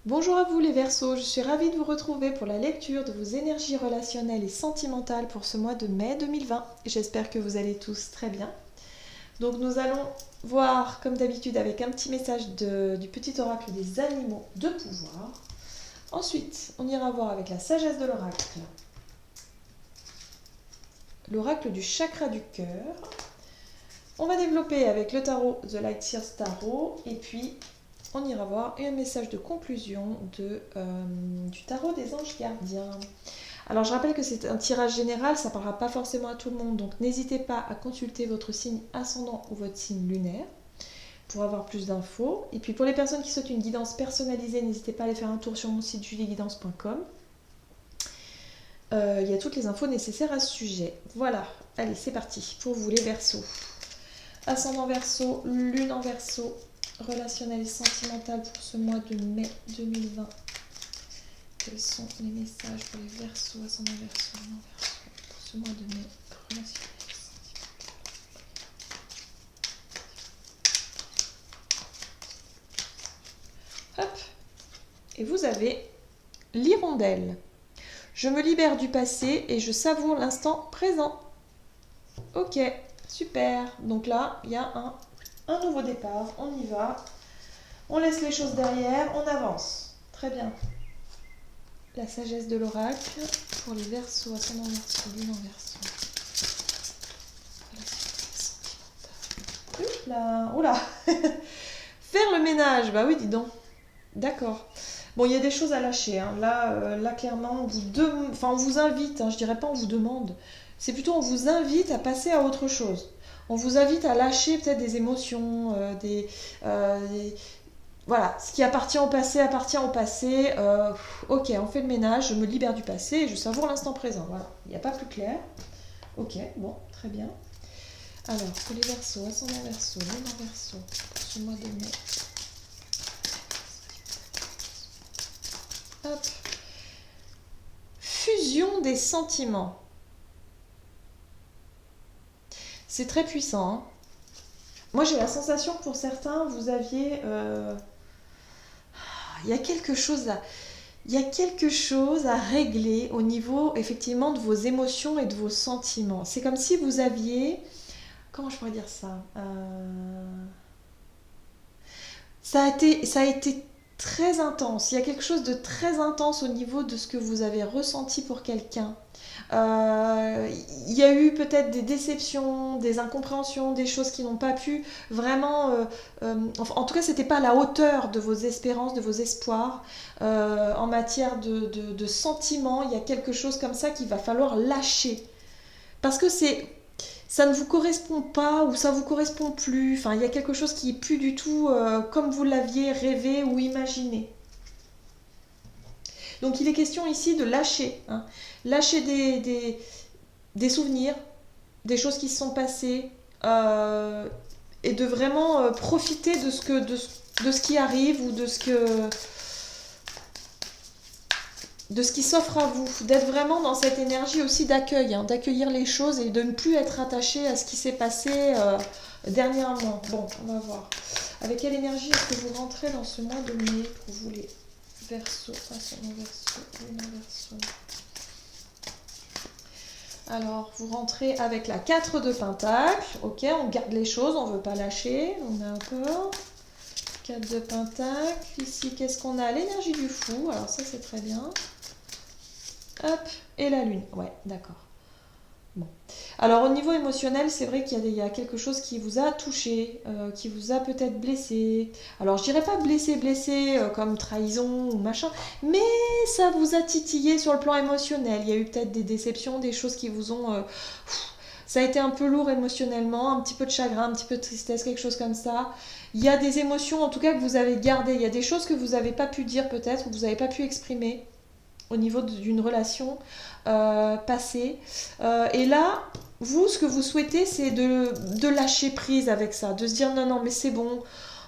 Bonjour à vous les Verseaux, je suis ravie de vous retrouver pour la lecture de vos énergies relationnelles et sentimentales pour ce mois de mai 2020. J'espère que vous allez tous très bien. Donc nous allons voir comme d'habitude avec un petit message du petit oracle des animaux de pouvoir. Ensuite, on ira voir avec la sagesse de l'oracle du chakra du cœur. On va développer avec le tarot The Light Seers Tarot et puis on ira voir un message de conclusion du tarot des anges gardiens. Alors je rappelle que c'est un tirage général, ça ne parlera pas forcément à tout le monde, donc n'hésitez pas à consulter votre signe ascendant ou votre signe lunaire pour avoir plus d'infos. Et puis pour les personnes qui souhaitent une guidance personnalisée, n'hésitez pas à aller faire un tour sur mon site julieguidance.com. Il y a toutes les infos nécessaires à ce sujet. Voilà, allez c'est parti pour vous les Verseaux. Ascendant Verseau, lune en Verseau, relationnel et sentimental pour ce mois de mai 2020. Quels sont les messages pour les Verseaux, ascendant Verseau, lune en Verseau pour ce mois de mai, relationnel et sentimental. Hop. Et vous avez l'hirondelle. Je me libère du passé et je savoure l'instant présent. Ok, super. Donc là, il y a un nouveau départ. On y va. On laisse les choses derrière. On avance. Très bien. La sagesse de l'oracle pour les Verseaux, ascendant Verseau, lune en Verseau. Là, oula. Faire le ménage, bah oui, dis donc. D'accord. Bon, il y a des choses à lâcher. Hein. Là, clairement, on vous invite, hein, je dirais pas on vous demande, c'est plutôt on vous invite à passer à autre chose. On vous invite à lâcher peut-être des émotions, voilà, ce qui appartient au passé appartient au passé. Ok, on fait le ménage, je me libère du passé et je savoure l'instant présent. Voilà, il n'y a pas plus clair. Ok, bon, très bien. Alors, pour les Verseaux, ascendant Verseau, lune en Verseau, pour ce mois de mai. Hop. Fusion des sentiments. C'est très puissant. Hein. Moi, j'ai la sensation que pour certains, vous aviez... il y a quelque chose à... Il y a quelque chose à régler au niveau effectivement de vos émotions et de vos sentiments. C'est comme si vous aviez... Comment je pourrais dire ça ça a été très intense. Il y a quelque chose de très intense au niveau de ce que vous avez ressenti pour quelqu'un. Il y a eu peut-être des déceptions, des incompréhensions, des choses qui n'ont pas pu vraiment... en tout cas, c'était pas à la hauteur de vos espérances, de vos espoirs. En matière de sentiments, il y a quelque chose comme ça qu'il va falloir lâcher. Parce que ça ne vous correspond pas ou ça vous correspond plus. Enfin, il y a quelque chose qui est plus du tout comme vous l'aviez rêvé ou imaginé. Donc il est question ici de lâcher. Hein. Lâcher des souvenirs, des choses qui se sont passées et de vraiment profiter de ce qui arrive ou de ce qui s'offre à vous, d'être vraiment dans cette énergie aussi d'accueil, hein, d'accueillir les choses et de ne plus être attaché à ce qui s'est passé dernièrement. Bon, on va voir. Avec quelle énergie est-ce que vous rentrez dans ce mois de mai pour vous les Verseaux, ascendant Verseau, lune en Verseau. Alors, vous rentrez avec la 4 de Pentacle. Ok, on garde les choses, on ne veut pas lâcher. On a encore 4 de Pentacle. Ici, qu'est-ce qu'on a? L'énergie du fou. Alors ça, c'est très bien. Hop, et la lune. Ouais, d'accord. Bon. Alors au niveau émotionnel, c'est vrai qu'il y a quelque chose qui vous a touché, qui vous a peut-être blessé. Alors je dirais pas blessé comme trahison ou machin, mais ça vous a titillé sur le plan émotionnel. Il y a eu peut-être des déceptions, des choses qui vous ont... ça a été un peu lourd émotionnellement, un petit peu de chagrin, un petit peu de tristesse, quelque chose comme ça. Il y a des émotions en tout cas que vous avez gardées. Il y a des choses que vous n'avez pas pu dire peut-être, ou que vous n'avez pas pu exprimer au niveau d'une relation passée. Et là, vous, ce que vous souhaitez, c'est de lâcher prise avec ça, de se dire non, non, mais c'est bon.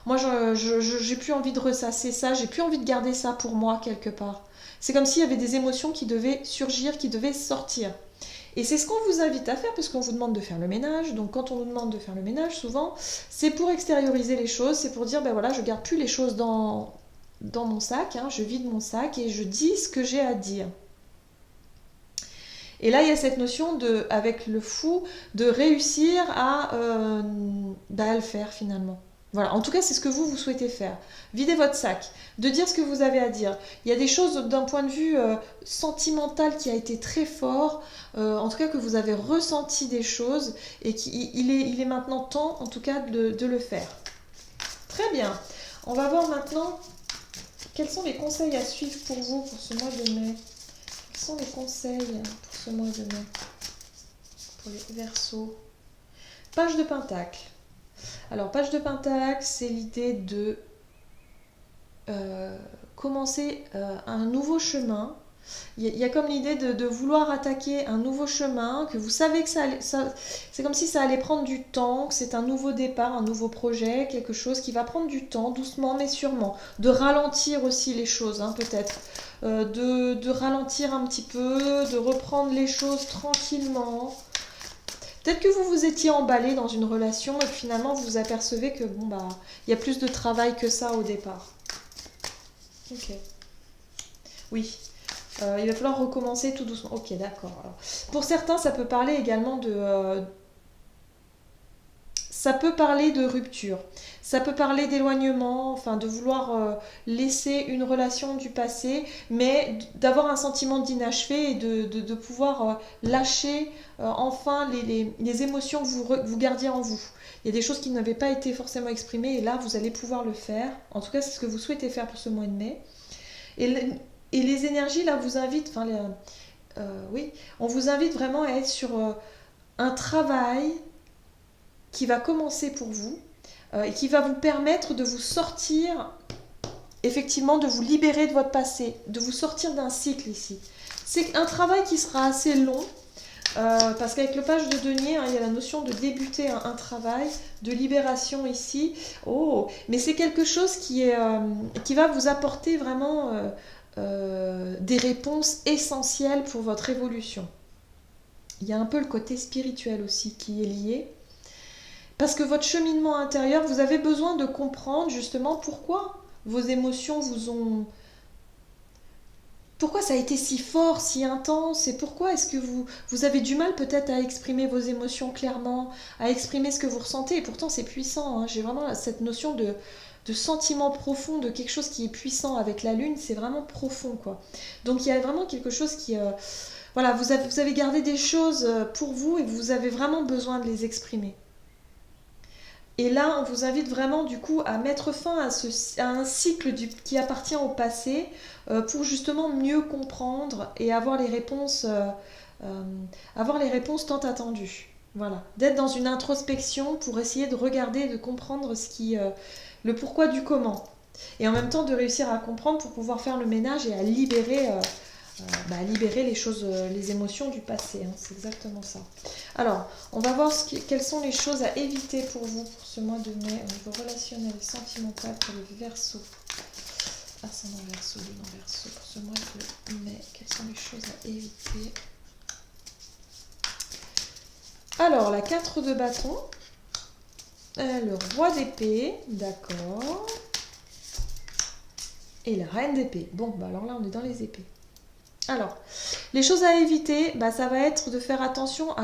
Moi, j'ai plus envie de ressasser ça, j'ai plus envie de garder ça pour moi quelque part. C'est comme s'il y avait des émotions qui devaient surgir, qui devaient sortir. Et c'est ce qu'on vous invite à faire parce qu'on vous demande de faire le ménage. Donc quand on nous demande de faire le ménage, souvent, c'est pour extérioriser les choses, c'est pour dire, ben voilà, je garde plus les choses dans mon sac, hein, je vide mon sac et je dis ce que j'ai à dire. Et là, il y a cette notion de, avec le fou, de réussir à le faire finalement. Voilà, en tout cas, c'est ce que vous souhaitez faire. Videz votre sac, de dire ce que vous avez à dire. Il y a des choses d'un point de vue sentimental qui a été très fort, en tout cas que vous avez ressenti des choses et qu'il est maintenant temps, en tout cas, de le faire. Très bien. On va voir maintenant quels sont les conseils à suivre pour vous pour ce mois de mai. Quels sont les conseils pour ce mois de mai pour les Verseaux? Page de Pentacle. Alors, page de Pentacle, c'est l'idée de commencer un nouveau chemin. Il y a comme l'idée de vouloir attaquer un nouveau chemin, que vous savez que c'est comme si ça allait prendre du temps, que c'est un nouveau départ, un nouveau projet, quelque chose qui va prendre du temps, doucement mais sûrement. De ralentir aussi les choses, hein, peut-être. De ralentir un petit peu, de reprendre les choses tranquillement. Peut-être que vous vous étiez emballé dans une relation et que finalement vous vous apercevez que bon bah il y a plus de travail que ça au départ. Ok. Oui. Il va falloir recommencer tout doucement. Ok, d'accord. Alors, pour certains, ça peut parler également de... ça peut parler de rupture. Ça peut parler d'éloignement, enfin de vouloir laisser une relation du passé, mais d'avoir un sentiment d'inachevé et de pouvoir lâcher enfin les émotions que vous gardiez en vous. Il y a des choses qui n'avaient pas été forcément exprimées et là, vous allez pouvoir le faire. En tout cas, c'est ce que vous souhaitez faire pour ce mois de mai. Et les énergies, là, vous invitent, enfin, oui, on vous invite vraiment à être sur un travail qui va commencer pour vous et qui va vous permettre de vous sortir, effectivement, de vous libérer de votre passé, de vous sortir d'un cycle ici. C'est un travail qui sera assez long, parce qu'avec le page de denier, hein, il y a la notion de débuter un travail, de libération ici. Oh, mais c'est quelque chose qui va vous apporter vraiment des réponses essentielles pour votre évolution. Il y a un peu le côté spirituel aussi qui est lié. Parce que votre cheminement intérieur, vous avez besoin de comprendre justement pourquoi vos émotions vous ont... Pourquoi ça a été si fort, si intense, et pourquoi est-ce que vous avez du mal peut-être à exprimer vos émotions clairement, à exprimer ce que vous ressentez, et pourtant c'est puissant, hein. J'ai vraiment cette notion de sentiment profond, de quelque chose qui est puissant avec la lune, c'est vraiment profond, quoi. Donc il y a vraiment quelque chose qui... voilà, vous avez gardé des choses pour vous et vous avez vraiment besoin de les exprimer. Et là, on vous invite vraiment du coup à mettre fin à un cycle qui appartient au passé pour justement mieux comprendre et avoir les réponses tant attendues. Voilà, d'être dans une introspection pour essayer de regarder, de comprendre le pourquoi du comment. Et en même temps de réussir à comprendre pour pouvoir faire le ménage et à libérer les choses, les émotions du passé, hein, c'est exactement ça. Alors, on va voir quelles sont les choses à éviter pour vous pour ce mois de mai au niveau relationnel et sentimental pour les Verseaux. Ascendant Verseau, lune en Verseau pour ce mois de mai. Quelles sont les choses à éviter? Alors, la 4 de bâton, le roi d'épée, d'accord, et la reine d'épée. Bon, bah alors là, on est dans les épées. Alors, les choses à éviter, ça va être de faire attention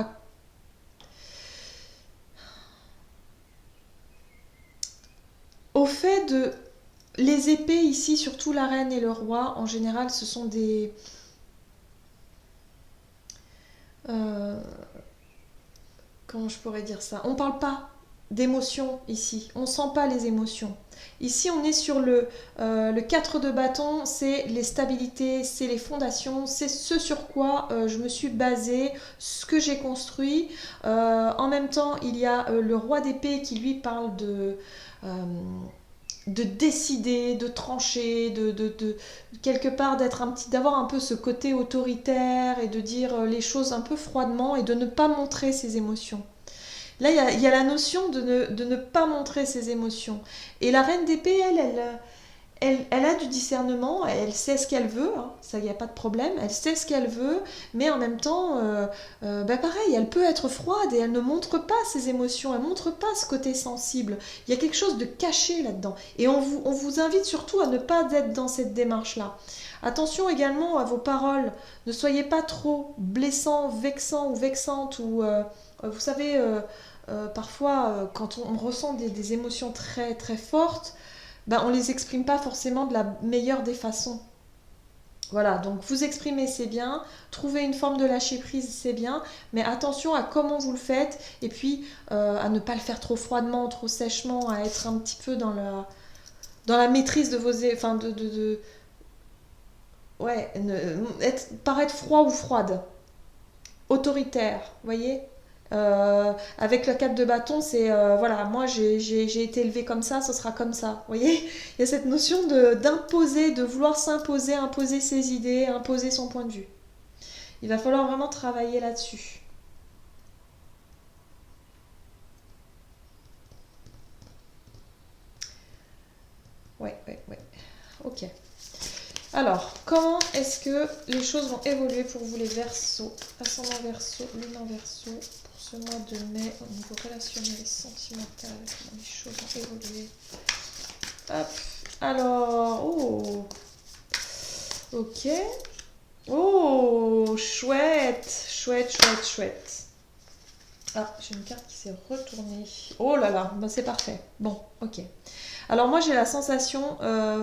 au fait de... Les épées ici, surtout la reine et le roi, en général, ce sont des... comment je pourrais dire ça? On ne parle pas d'émotions ici, on ne sent pas les émotions. Ici, on est sur le 4 de bâton, c'est les stabilités, c'est les fondations, c'est ce sur quoi je me suis basée, ce que j'ai construit. En même temps, il y a le roi d'épée qui lui parle de décider, de trancher, de quelque part d'avoir un peu ce côté autoritaire et de dire les choses un peu froidement et de ne pas montrer ses émotions. Là, il y a la notion de ne pas montrer ses émotions. Et la reine d'épée, elle a du discernement, elle sait ce qu'elle veut, hein, ça, il n'y a pas de problème, elle sait ce qu'elle veut, mais en même temps, pareil, elle peut être froide et elle ne montre pas ses émotions, elle ne montre pas ce côté sensible. Il y a quelque chose de caché là-dedans. Et on vous invite surtout à ne pas être dans cette démarche-là. Attention également à vos paroles, ne soyez pas trop blessant, vexant ou vexante, ou vous savez, parfois, quand on ressent des émotions très très fortes, ben, on les exprime pas forcément de la meilleure des façons. Voilà, donc vous exprimer c'est bien, trouver une forme de lâcher prise c'est bien, mais attention à comment vous le faites et puis à ne pas le faire trop froidement, trop sèchement, à être un petit peu dans la maîtrise de vos... Enfin, ouais, paraître froid ou froide, autoritaire, vous voyez. Avec le 4 de bâton, c'est voilà, moi j'ai été élevée comme ça, ce sera comme ça. Vous voyez, il y a cette notion d'imposer, de vouloir s'imposer, imposer ses idées, imposer son point de vue. Il va falloir vraiment travailler là-dessus. Ouais, ouais, ouais. Ok. Alors, comment est-ce que les choses vont évoluer pour vous les Verseaux, ascendant Verseau, lune en Verseau, pour ce mois de mai au niveau relationnel et sentimental, comment les choses vont évoluer. Hop, alors, oh, ok, oh, chouette, chouette, chouette, chouette. Ah, j'ai une carte qui s'est retournée. Oh là là, ben c'est parfait. Bon, ok. Alors moi j'ai la sensation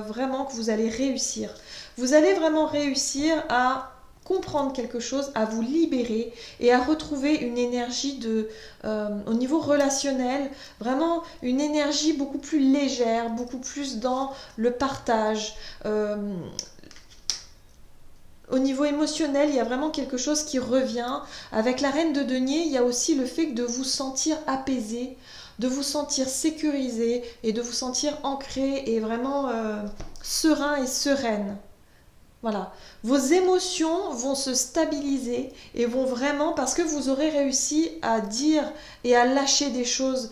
vraiment que vous allez réussir. Vous allez vraiment réussir à comprendre quelque chose, à vous libérer et à retrouver une énergie au niveau relationnel, vraiment une énergie beaucoup plus légère, beaucoup plus dans le partage. Au niveau émotionnel, il y a vraiment quelque chose qui revient. Avec la reine de denier, il y a aussi le fait de vous sentir apaisé, de vous sentir sécurisé et de vous sentir ancré et vraiment serein et sereine. Voilà. Vos émotions vont se stabiliser et vont vraiment, parce que vous aurez réussi à dire et à lâcher des choses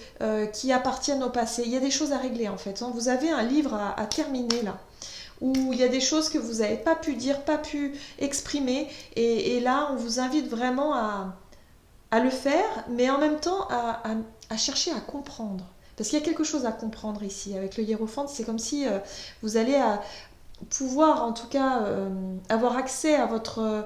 qui appartiennent au passé. Il y a des choses à régler en fait. Vous avez un livre à terminer là, où il y a des choses que vous n'avez pas pu dire, pas pu exprimer. Et là, on vous invite vraiment à le faire, mais en même temps à chercher à comprendre. Parce qu'il y a quelque chose à comprendre ici. Avec le hiérophante, c'est comme si vous allez pouvoir, en tout cas, avoir accès à votre...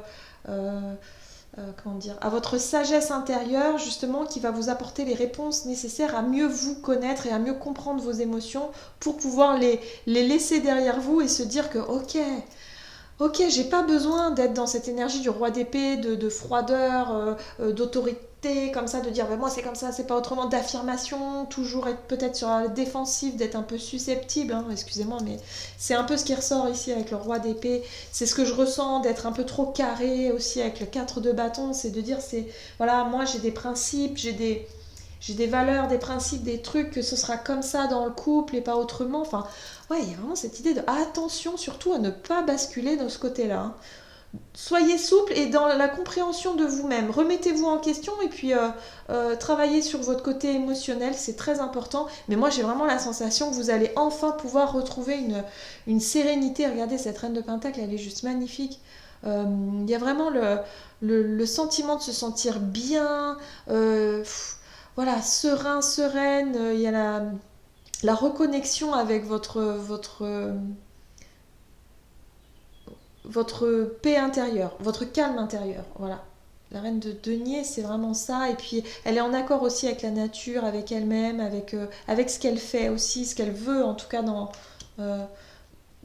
comment dire, à votre sagesse intérieure justement qui va vous apporter les réponses nécessaires à mieux vous connaître et à mieux comprendre vos émotions pour pouvoir les laisser derrière vous et se dire que ok, j'ai pas besoin d'être dans cette énergie du roi d'épée, de froideur, d'autorité comme ça, de dire ben moi c'est comme ça, c'est pas autrement, d'affirmation, toujours être peut-être sur la défensive, d'être un peu susceptible, hein, excusez-moi, mais c'est un peu ce qui ressort ici avec le roi d'épée, c'est ce que je ressens, d'être un peu trop carré aussi avec le 4 de bâton, c'est de dire c'est voilà, moi j'ai des principes, j'ai des valeurs, des principes, des trucs, que ce sera comme ça dans le couple et pas autrement. Enfin, ouais, il y a vraiment cette idée de attention surtout à ne pas basculer dans ce côté-là. Hein. Soyez souple et dans la compréhension de vous-même. Remettez-vous en question et puis travaillez sur votre côté émotionnel, c'est très important. Mais moi, j'ai vraiment la sensation que vous allez enfin pouvoir retrouver une sérénité. Regardez, cette reine de Pentacle, elle est juste magnifique. Il y a vraiment le sentiment de se sentir bien, voilà, serein, sereine. Il y a la reconnexion avec votre paix intérieure, votre calme intérieur. Voilà. La reine de denier, c'est vraiment ça. Et puis, elle est en accord aussi avec la nature, avec elle-même, avec ce qu'elle fait aussi, ce qu'elle veut, en tout cas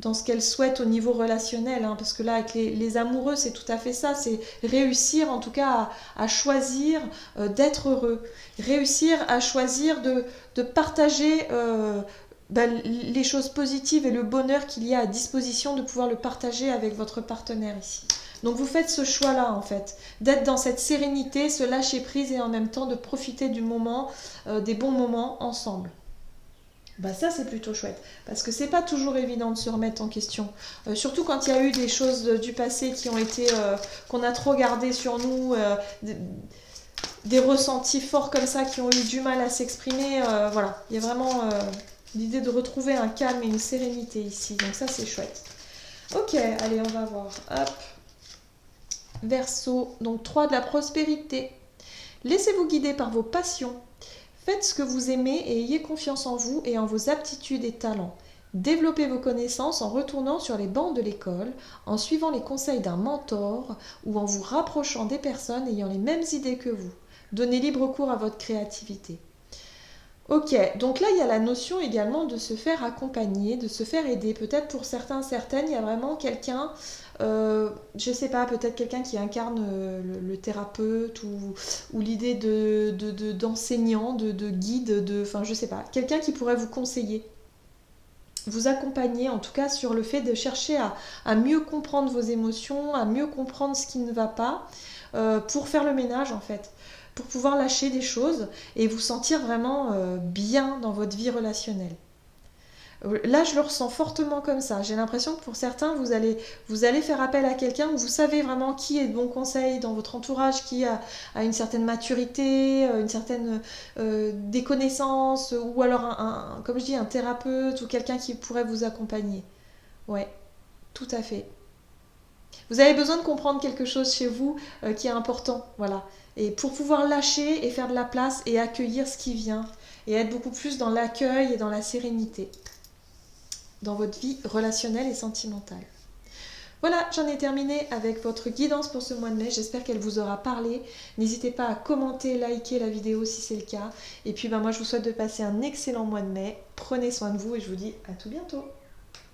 dans ce qu'elle souhaite au niveau relationnel. Hein, parce que là, avec les amoureux, c'est tout à fait ça. C'est réussir, en tout cas, à choisir d'être heureux. Réussir à choisir de partager... les choses positives et le bonheur qu'il y a à disposition de pouvoir le partager avec votre partenaire ici. Donc vous faites ce choix-là en fait, d'être dans cette sérénité, se lâcher prise et en même temps de profiter du moment, des bons moments ensemble. Bah ça c'est plutôt chouette, parce que c'est pas toujours évident de se remettre en question, surtout quand il y a eu des choses du passé qui ont été, qu'on a trop gardé sur nous, des ressentis forts comme ça qui ont eu du mal à s'exprimer, voilà, il y a vraiment... L'idée de retrouver un calme et une sérénité ici. Donc ça, c'est chouette. Ok, allez, on va voir. Hop. Verseau, donc 3 de la prospérité. Laissez-vous guider par vos passions. Faites ce que vous aimez et ayez confiance en vous et en vos aptitudes et talents. Développez vos connaissances en retournant sur les bancs de l'école, en suivant les conseils d'un mentor ou en vous rapprochant des personnes ayant les mêmes idées que vous. Donnez libre cours à votre créativité. Ok, donc là il y a la notion également de se faire accompagner, de se faire aider. Peut-être pour certains, certaines, il y a vraiment quelqu'un, je sais pas, peut-être quelqu'un qui incarne le thérapeute ou l'idée d'enseignant, de guide, enfin je sais pas, quelqu'un qui pourrait vous conseiller, vous accompagner en tout cas sur le fait de chercher à mieux comprendre vos émotions, à mieux comprendre ce qui ne va pas, pour faire le ménage en fait, pour pouvoir lâcher des choses et vous sentir vraiment bien dans votre vie relationnelle. Là, je le ressens fortement comme ça. J'ai l'impression que pour certains, vous allez faire appel à quelqu'un où vous savez vraiment qui est de bon conseil dans votre entourage, qui a une certaine maturité, une certaine des connaissances, ou alors, comme je dis, un thérapeute ou quelqu'un qui pourrait vous accompagner. Ouais, tout à fait. Vous avez besoin de comprendre quelque chose chez vous qui est important, voilà. Et pour pouvoir lâcher et faire de la place et accueillir ce qui vient, et être beaucoup plus dans l'accueil et dans la sérénité, dans votre vie relationnelle et sentimentale. Voilà, j'en ai terminé avec votre guidance pour ce mois de mai. J'espère qu'elle vous aura parlé. N'hésitez pas à commenter, liker la vidéo si c'est le cas. Et puis moi, je vous souhaite de passer un excellent mois de mai. Prenez soin de vous et je vous dis à tout bientôt.